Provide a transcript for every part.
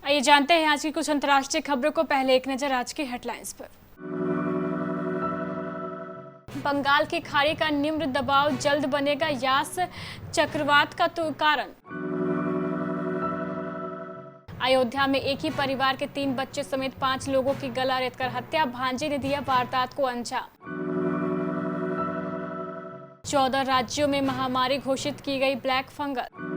आइए जानते हैं आज की कुछ अंतर्राष्ट्रीय खबरों को। पहले एक नजर आज की हेडलाइंस पर। बंगाल की खाड़ी का निम्न दबाव जल्द बनेगा यास चक्रवात का कारण। अयोध्या में एक ही परिवार के 3 बच्चे समेत 5 लोगों की गला रेतकर हत्या, भांजे ने दिया वारदात को अंजाम। 14 राज्यों में महामारी घोषित की गई black fungus.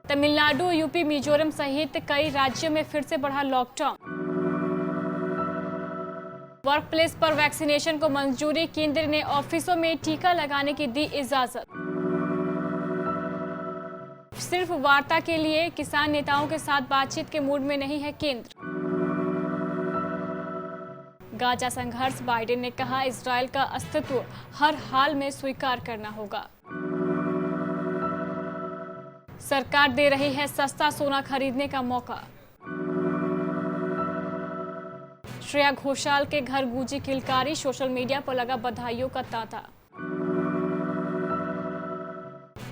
Tamil Nadu, UP, Mizoram सहित कई राज्यों में फिर से बढ़ा लॉकडाउन। वर्क प्लेस पर वैक्सीनेशन को मंजूरी, केंद्र ने ऑफिसों में टीका लगाने की दी इजाजत। सिर्फ वार्ता के लिए किसान नेताओं के साथ बातचीत के मूड में नहीं है केंद्र। गाजा संघर्ष, बाइडेन ने कहा इजरायल का अस्तित्व हर हाल में स्वीकार करना होगा। सरकार दे रही है सस्ता सोना खरीदने का मौका। श्रेया घोषाल के घर गूंजी किलकारी, सोशल मीडिया पर लगा बधाइयों का तांता।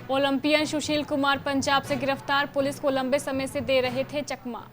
ओलंपियन सुशील कुमार पंजाब से गिरफ्तार, पुलिस को लंबे समय से दे रहे थे चकमा।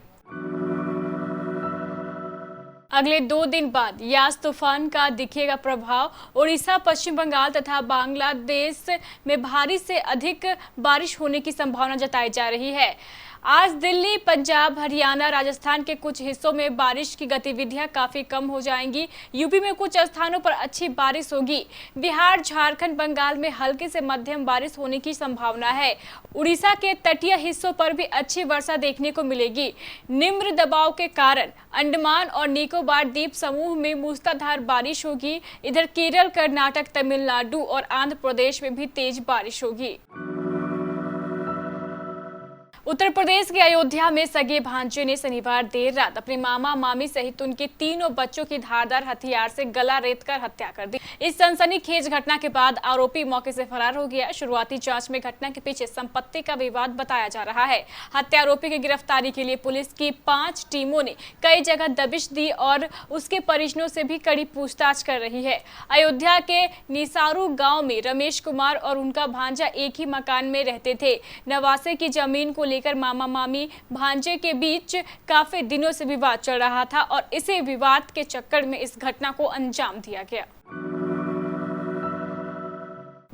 अगले 2 दिन बाद यास तूफान का दिखेगा प्रभाव, उड़ीसा, पश्चिम बंगाल तथा बांग्लादेश में भारी से अधिक बारिश होने की संभावना जताई जा रही है। आज दिल्ली, पंजाब, हरियाणा, राजस्थान के कुछ हिस्सों में बारिश की गतिविधियां काफी कम हो जाएंगी। यूपी में कुछ स्थानों पर अच्छी बारिश होगी। बिहार, झारखंड, बंगाल में हल्की से मध्यम बारिश होने की संभावना है। उड़ीसा के तटीय हिस्सों पर भी अच्छी वर्षा देखने को मिलेगी। निम्न दबाव के कारण अंडमान और निकोबार द्वीप समूह में मूसलाधार बारिश होगी। इधर केरल, कर्नाटक, तमिलनाडु और आंध्र प्रदेश में भी तेज बारिश होगी। उत्तर प्रदेश के अयोध्या में सगे भांजे ने शनिवार देर रात अपने मामा मामी सहित उनके 3 बच्चों की धारदार हथियार से गला रेतकर हत्या कर दी। इस सनसनीखेज घटना के बाद आरोपी मौके से फरार हो गया। शुरुआती जांच में घटना के पीछे संपत्ति का विवाद बताया जा रहा है। हत्या आरोपी की गिरफ्तारी के लिए पुलिस की 5 टीमों ने कई जगह दबिश दी और उसके परिजनों से भी कड़ी पूछताछ कर रही है। अयोध्या के निसारू गाँव में रमेश कुमार और उनका भांजा एक ही मकान में रहते थे। नवासे की जमीन को लेकर मामा मामी भांजे के बीच काफी दिनों से विवाद चल रहा था और इसी विवाद के चक्कर में इस घटना को अंजाम दिया गया।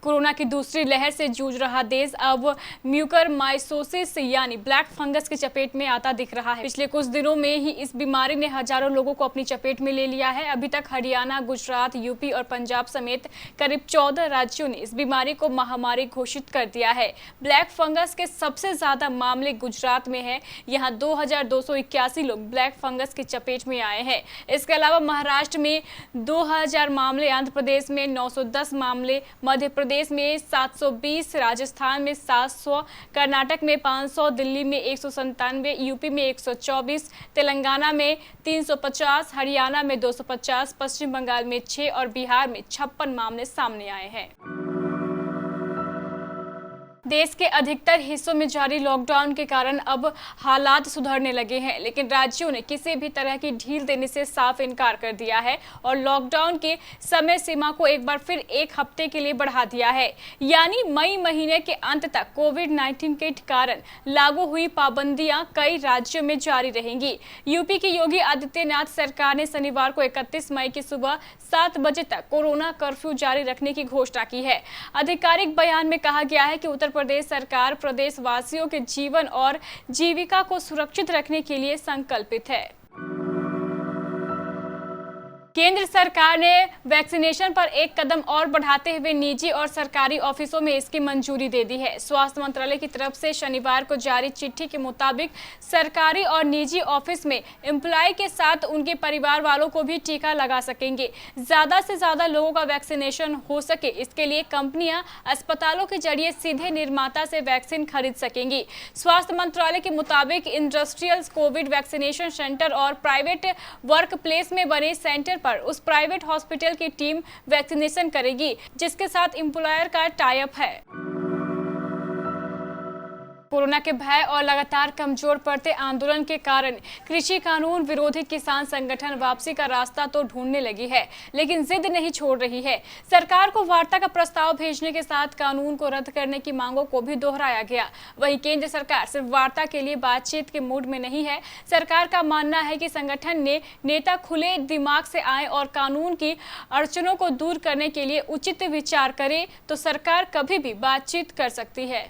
कोरोना की दूसरी लहर से जूझ रहा देश अब म्यूकरमाइकोसिस यानी ब्लैक फंगस की चपेट में आता दिख रहा है। पिछले कुछ दिनों में ही इस बीमारी ने हजारों लोगों को अपनी चपेट में ले लिया है। अभी तक हरियाणा, गुजरात, यूपी और पंजाब समेत करीब 14 राज्यों ने इस बीमारी को महामारी घोषित कर दिया है। ब्लैक फंगस के सबसे ज्यादा मामले गुजरात में है। यहाँ 2281 लोग ब्लैक फंगस की चपेट में आए हैं। इसके अलावा महाराष्ट्र में 2000 मामले, आंध्र प्रदेश में 910 मामले, मध्य प्रदेश में 720, राजस्थान में 700, कर्नाटक में 500, दिल्ली में 197, यूपी में 124, तेलंगाना में 350, हरियाणा में 250, पश्चिम बंगाल में 6 और बिहार में 56 मामले सामने आए हैं। देश के अधिकतर हिस्सों में जारी लॉकडाउन के कारण अब हालात सुधरने लगे हैं, लेकिन राज्यों ने किसी भी तरह की ढील देने से साफ इनकार कर दिया है और लॉकडाउन के समय सीमा को एक बार फिर 1 हफ्ते के लिए बढ़ा दिया है। यानी मई महीने के अंत तक कोविड-19 के कारण लागू हुई पाबंदियां कई राज्यों में जारी रहेंगी। यूपी की योगी आदित्यनाथ सरकार ने शनिवार को 31 मई की सुबह 7 बजे तक कोरोना कर्फ्यू जारी रखने की घोषणा की है। आधिकारिक बयान में कहा गया है कि उत्तर प्रदेश सरकार प्रदेशवासियों के जीवन और जीविका को सुरक्षित रखने के लिए संकल्पित है। केंद्र सरकार ने वैक्सीनेशन पर एक कदम और बढ़ाते हुए निजी और सरकारी ऑफिसों में इसकी मंजूरी दे दी है। स्वास्थ्य मंत्रालय की तरफ से शनिवार को जारी चिट्ठी के मुताबिक सरकारी और निजी ऑफिस में एम्प्लॉय के साथ उनके परिवार वालों को भी टीका लगा सकेंगे। ज्यादा से ज्यादा लोगों का वैक्सीनेशन हो सके, इसके लिए कंपनियां अस्पतालों के जरिए सीधे निर्माता से वैक्सीन खरीद सकेंगी। स्वास्थ्य मंत्रालय के मुताबिक इंडस्ट्रियल कोविड वैक्सीनेशन सेंटर और प्राइवेट वर्क प्लेस में बने सेंटर पर उस प्राइवेट हॉस्पिटल की टीम वैक्सीनेशन करेगी जिसके साथ एम्प्लॉयर का टाई अप है। कोरोना के भय और लगातार कमजोर पड़ते आंदोलन के कारण कृषि कानून विरोधी किसान संगठन वापसी का रास्ता तो ढूंढने लगी है, लेकिन जिद नहीं छोड़ रही है। सरकार को वार्ता का प्रस्ताव भेजने के साथ कानून को रद्द करने की मांगों को भी दोहराया गया। वहीं केंद्र सरकार सिर्फ वार्ता के लिए बातचीत के मूड में नहीं है। सरकार का मानना है कि संगठन ने नेता खुले दिमाग से आए और कानून की अड़चनों को दूर करने के लिए उचित विचार करे तो सरकार कभी भी बातचीत कर सकती है।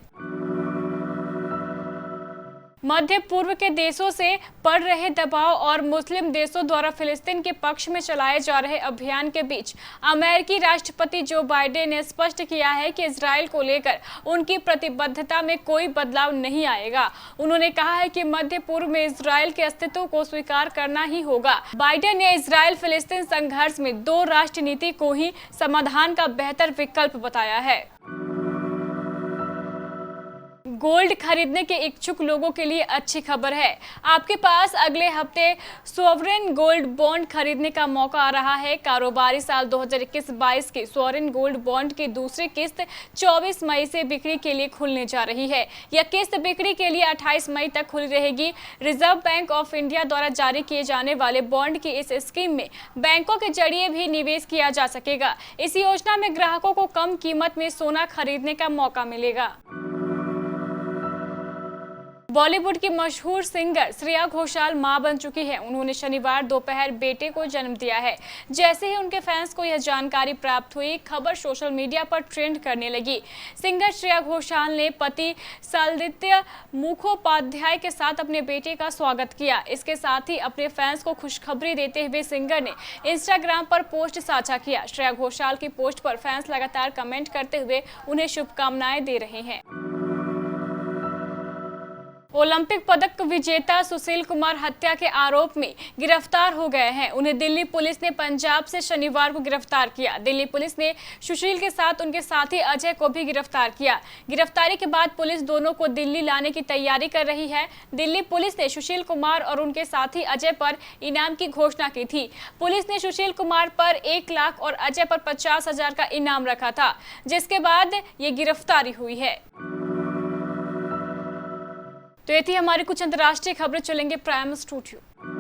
मध्य पूर्व के देशों से पड़ रहे दबाव और मुस्लिम देशों द्वारा फिलिस्तीन के पक्ष में चलाए जा रहे अभियान के बीच अमेरिकी राष्ट्रपति जो बाइडेन ने स्पष्ट किया है कि इजराइल को लेकर उनकी प्रतिबद्धता में कोई बदलाव नहीं आएगा। उन्होंने कहा है कि मध्य पूर्व में इजराइल के अस्तित्व को स्वीकार करना ही होगा। बाइडेन ने इजराइल फिलिस्तीन संघर्ष में 2 राष्ट्र नीति को ही समाधान का बेहतर विकल्प बताया है। गोल्ड खरीदने के इच्छुक लोगों के लिए अच्छी खबर है। आपके पास अगले हफ्ते सॉवरेन गोल्ड बॉन्ड खरीदने का मौका आ रहा है। कारोबारी साल 2021-22 के सॉवरेन गोल्ड बॉन्ड की दूसरी किस्त 24 मई से बिक्री के लिए खुलने जा रही है। यह किस्त बिक्री के लिए 28 मई तक खुली रहेगी। रिजर्व बैंक ऑफ इंडिया द्वारा जारी किए जाने वाले बॉन्ड की इस स्कीम में बैंकों के जरिए भी निवेश किया जा सकेगा। इस योजना में ग्राहकों को कम कीमत में सोना खरीदने का मौका मिलेगा। बॉलीवुड की मशहूर सिंगर श्रेया घोषाल मां बन चुकी है। उन्होंने शनिवार दोपहर बेटे को जन्म दिया है। जैसे ही उनके फैंस को यह जानकारी प्राप्त हुई, खबर सोशल मीडिया पर ट्रेंड करने लगी। सिंगर श्रेया घोषाल ने पति सालदित्य मुखोपाध्याय के साथ अपने बेटे का स्वागत किया। इसके साथ ही अपने फैंस को खुशखबरी देते हुए सिंगर ने इंस्टाग्राम पर पोस्ट साझा किया। श्रेया घोषाल की पोस्ट पर फैंस लगातार कमेंट करते हुए उन्हें शुभकामनाएं दे रहे हैं। ओलंपिक पदक विजेता सुशील कुमार हत्या के आरोप में गिरफ्तार हो गए हैं। उन्हें दिल्ली पुलिस ने पंजाब से शनिवार को गिरफ्तार किया। दिल्ली पुलिस ने सुशील के साथ उनके साथी अजय को भी गिरफ्तार किया। गिरफ्तारी के बाद पुलिस दोनों को दिल्ली लाने की तैयारी कर रही है। दिल्ली पुलिस ने सुशील कुमार और उनके साथी अजय पर इनाम की घोषणा की थी। पुलिस ने सुशील कुमार पर 1 लाख और अजय पर 50,000 का इनाम रखा था, जिसके बाद ये गिरफ्तारी हुई है। तो ये थी हमारी कुछ अंतर्राष्ट्रीय खबरें। चलेंगे प्राइम स्टूडियो।